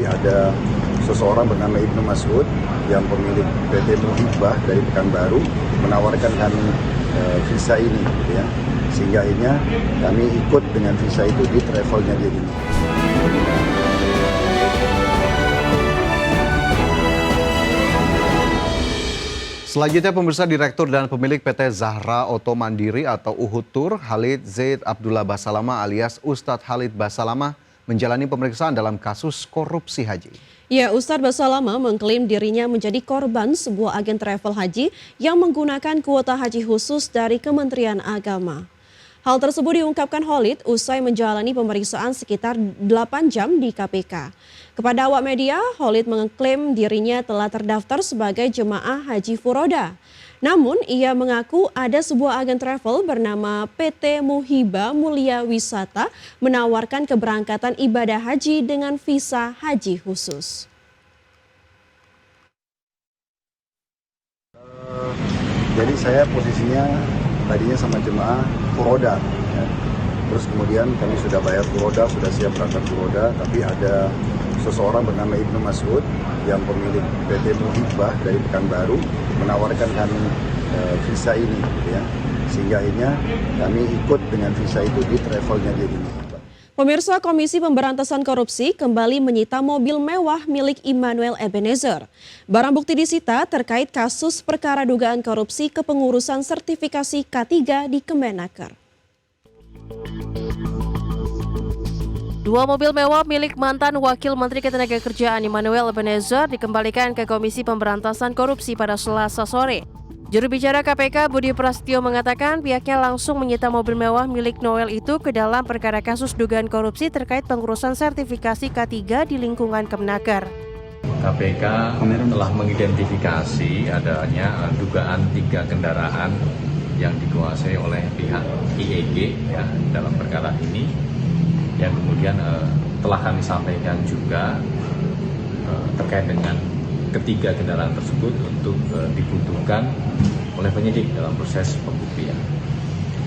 ada seseorang bernama Ibnu Mas'ud yang pemilik PT Muhibah dari Pekanbaru menawarkan kami visa ini, gitu ya. Sehingga akhirnya kami ikut dengan visa itu di travelnya dia ini. Selanjutnya pemirsa, Direktur dan pemilik PT Zahra Auto Mandiri atau Uhud Tour, Khalid Zaid Abdullah Basalamah alias Ustadz Khalid Basalamah menjalani pemeriksaan dalam kasus korupsi haji. Ya, Ustadz Basalamah mengklaim dirinya menjadi korban sebuah agen travel haji yang menggunakan kuota haji khusus dari Kementerian Agama. Hal tersebut diungkapkan Khalid usai menjalani pemeriksaan sekitar 8 jam di KPK. Kepada awak media, Khalid mengklaim dirinya telah terdaftar sebagai jemaah haji furoda. Namun, ia mengaku ada sebuah agen travel bernama PT Muhibah Mulia Wisata menawarkan keberangkatan ibadah haji dengan visa haji khusus. Jadi saya posisinya tadinya sama jemaah furoda, ya. Terus kemudian kami sudah bayar furoda, sudah siap berangkat furoda, tapi ada seseorang bernama Ibnu Mas'ud yang pemilik PT Muhibah dari Pekanbaru menawarkan kami visa ini, gitu ya. Sehingga akhirnya kami ikut dengan visa itu di travelnya dia ini. Pemirsa, Komisi Pemberantasan Korupsi kembali menyita mobil mewah milik Immanuel Ebenezer. Barang bukti disita terkait kasus perkara dugaan korupsi kepengurusan sertifikasi K3 di Kemenaker. 2 mobil mewah milik mantan Wakil Menteri Ketenagakerjaan Immanuel Ebenezer dikembalikan ke Komisi Pemberantasan Korupsi pada Selasa sore. Juru bicara KPK Budi Prasetyo mengatakan pihaknya langsung menyita mobil mewah milik Noel itu ke dalam perkara kasus dugaan korupsi terkait pengurusan sertifikasi K3 di lingkungan Kemenaker. KPK telah mengidentifikasi adanya dugaan 3 kendaraan yang dikuasai oleh pihak IEG ya, dalam perkara ini, yang kemudian telah kami sampaikan juga terkait dengan ketiga kendaraan tersebut untuk dibutuhkan oleh penyidik dalam proses pembuktian.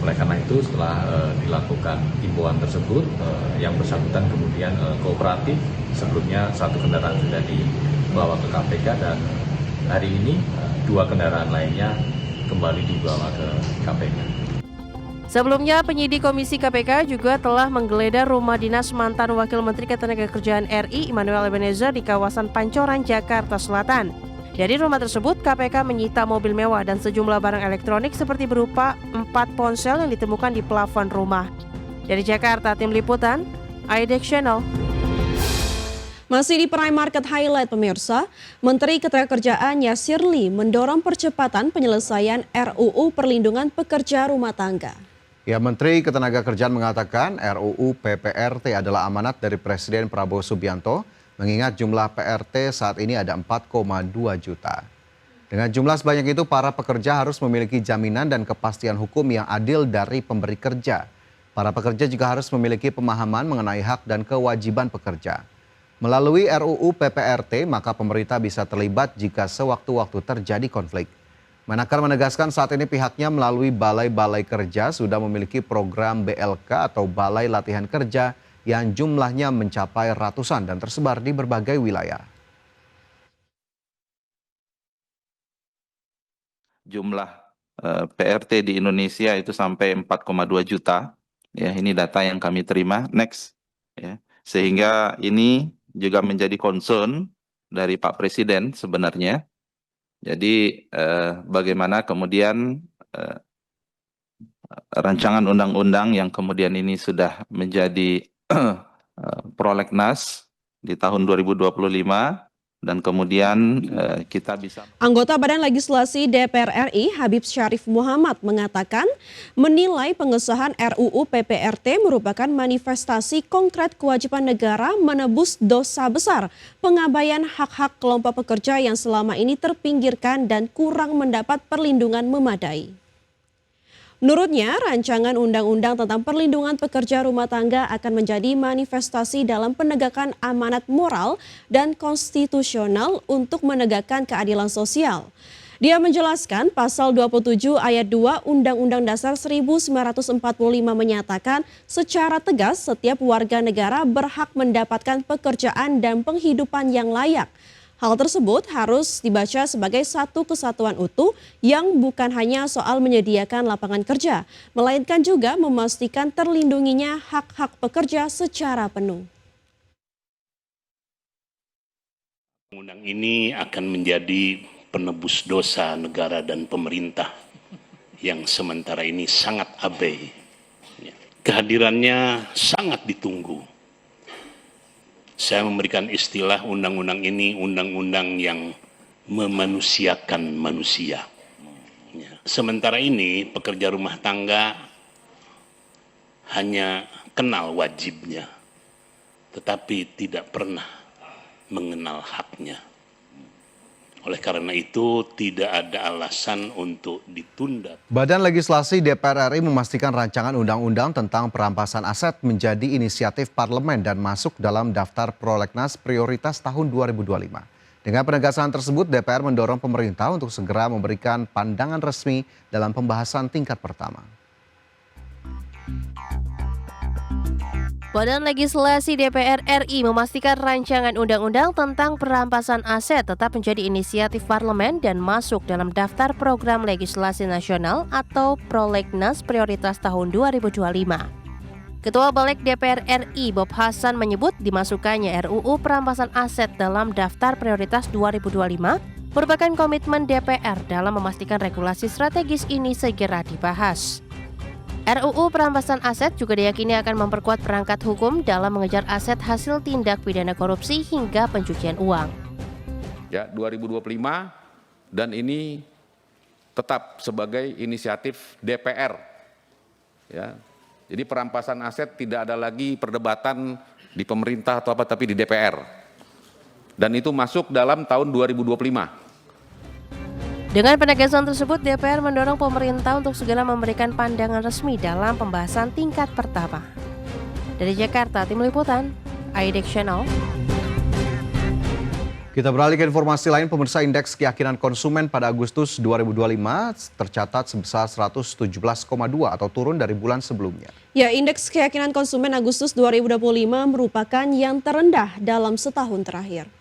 Oleh karena itu, setelah dilakukan himbauan tersebut, yang bersangkutan kemudian kooperatif. Sebelumnya 1 kendaraan sudah dibawa ke KPK dan hari ini 2 kendaraan lainnya kembali dibawa ke KPK. Sebelumnya, penyidik Komisi KPK juga telah menggeledah rumah dinas mantan Wakil Menteri Ketenagakerjaan RI Immanuel Ebenezer di kawasan Pancoran, Jakarta Selatan. Dari rumah tersebut, KPK menyita mobil mewah dan sejumlah barang elektronik seperti berupa 4 ponsel yang ditemukan di plafon rumah. Dari Jakarta, Tim Liputan, IDX Channel. Masih di Prime Market Highlight pemirsa, Menteri Ketenagakerjaan Yasir Lee mendorong percepatan penyelesaian RUU Perlindungan Pekerja Rumah Tangga. Ya, Menteri Ketenagakerjaan mengatakan RUU PPRT adalah amanat dari Presiden Prabowo Subianto, mengingat jumlah PRT saat ini ada 4,2 juta. Dengan jumlah sebanyak itu, para pekerja harus memiliki jaminan dan kepastian hukum yang adil dari pemberi kerja. Para pekerja juga harus memiliki pemahaman mengenai hak dan kewajiban pekerja. Melalui RUU PPRT, maka pemerintah bisa terlibat jika sewaktu-waktu terjadi konflik. Menaker menegaskan saat ini pihaknya melalui balai-balai kerja sudah memiliki program BLK atau Balai Latihan Kerja yang jumlahnya mencapai ratusan dan tersebar di berbagai wilayah. Jumlah PRT di Indonesia itu sampai 4,2 juta. Ya, ini data yang kami terima. Next. Ya. Sehingga ini juga menjadi concern dari Pak Presiden sebenarnya. Jadi bagaimana kemudian rancangan undang-undang yang kemudian ini sudah menjadi prolegnas di tahun 2025 dan kemudian kita bisa. Anggota Badan Legislasi DPR RI Habib Syarif Muhammad mengatakan menilai pengesahan RUU PPRT merupakan manifestasi konkret kewajiban negara menebus dosa besar pengabaian hak-hak kelompok pekerja yang selama ini terpinggirkan dan kurang mendapat perlindungan memadai. Menurutnya, rancangan undang-undang tentang perlindungan pekerja rumah tangga akan menjadi manifestasi dalam penegakan amanat moral dan konstitusional untuk menegakkan keadilan sosial. Dia menjelaskan pasal 27 ayat 2 Undang-Undang Dasar 1945 menyatakan secara tegas setiap warga negara berhak mendapatkan pekerjaan dan penghidupan yang layak. Hal tersebut harus dibaca sebagai satu kesatuan utuh yang bukan hanya soal menyediakan lapangan kerja, melainkan juga memastikan terlindunginya hak-hak pekerja secara penuh. Undang ini akan menjadi penebus dosa negara dan pemerintah yang sementara ini sangat abai. Kehadirannya sangat ditunggu. Saya memberikan istilah undang-undang ini undang-undang yang memanusiakan manusia. Sementara ini pekerja rumah tangga hanya kenal wajibnya, tetapi tidak pernah mengenal haknya. Oleh karena itu tidak ada alasan untuk ditunda. Badan Legislasi DPR RI memastikan rancangan undang-undang tentang perampasan aset menjadi inisiatif parlemen dan masuk dalam daftar prolegnas prioritas tahun 2025. Dengan penegasan tersebut, DPR mendorong pemerintah untuk segera memberikan pandangan resmi dalam pembahasan tingkat pertama. Badan Legislasi DPR RI memastikan rancangan undang-undang tentang perampasan aset tetap menjadi inisiatif parlemen dan masuk dalam daftar program legislasi nasional atau prolegnas prioritas tahun 2025. Ketua Balik DPR RI Bob Hasan menyebut dimasukkannya RUU perampasan aset dalam daftar prioritas 2025 merupakan komitmen DPR dalam memastikan regulasi strategis ini segera dibahas. RUU perampasan aset juga diyakini akan memperkuat perangkat hukum dalam mengejar aset hasil tindak pidana korupsi hingga pencucian uang. Ya, 2025 dan ini tetap sebagai inisiatif DPR. Ya. Jadi perampasan aset tidak ada lagi perdebatan di pemerintah atau apa, tapi di DPR. Dan itu masuk dalam tahun 2025. Dengan penegasan tersebut, DPR mendorong pemerintah untuk segera memberikan pandangan resmi dalam pembahasan tingkat pertama. Dari Jakarta, Tim Liputan, IDX Channel. Kita beralih ke informasi lain, pemirsa. Indeks keyakinan konsumen pada Agustus 2025 tercatat sebesar 117,2 atau turun dari bulan sebelumnya. Ya, indeks keyakinan konsumen Agustus 2025 merupakan yang terendah dalam setahun terakhir.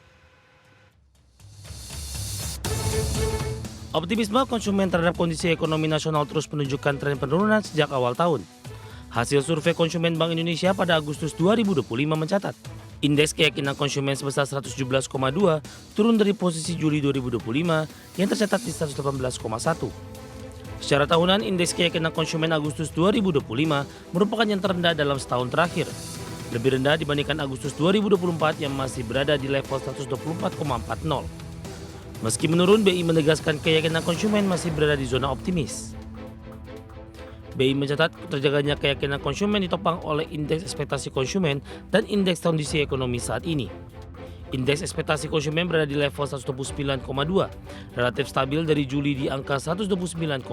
Optimisme konsumen terhadap kondisi ekonomi nasional terus menunjukkan tren penurunan sejak awal tahun. Hasil survei konsumen Bank Indonesia pada Agustus 2025 mencatat, indeks keyakinan konsumen sebesar 117,2 turun dari posisi Juli 2025 yang tercatat di 118,1. Secara tahunan, indeks keyakinan konsumen Agustus 2025 merupakan yang terendah dalam setahun terakhir. Lebih rendah dibandingkan Agustus 2024 yang masih berada di level 124,40. Meski menurun, BI menegaskan keyakinan konsumen masih berada di zona optimis. BI mencatat terjaganya keyakinan konsumen ditopang oleh indeks ekspektasi konsumen dan indeks kondisi ekonomi saat ini. Indeks ekspektasi konsumen berada di level 129,2, relatif stabil dari Juli di angka 129,6.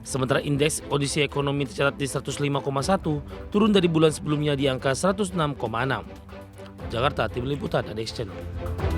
Sementara indeks kondisi ekonomi tercatat di 105,1, turun dari bulan sebelumnya di angka 106,6. Jakarta, Tim Liputan, IDX Channel.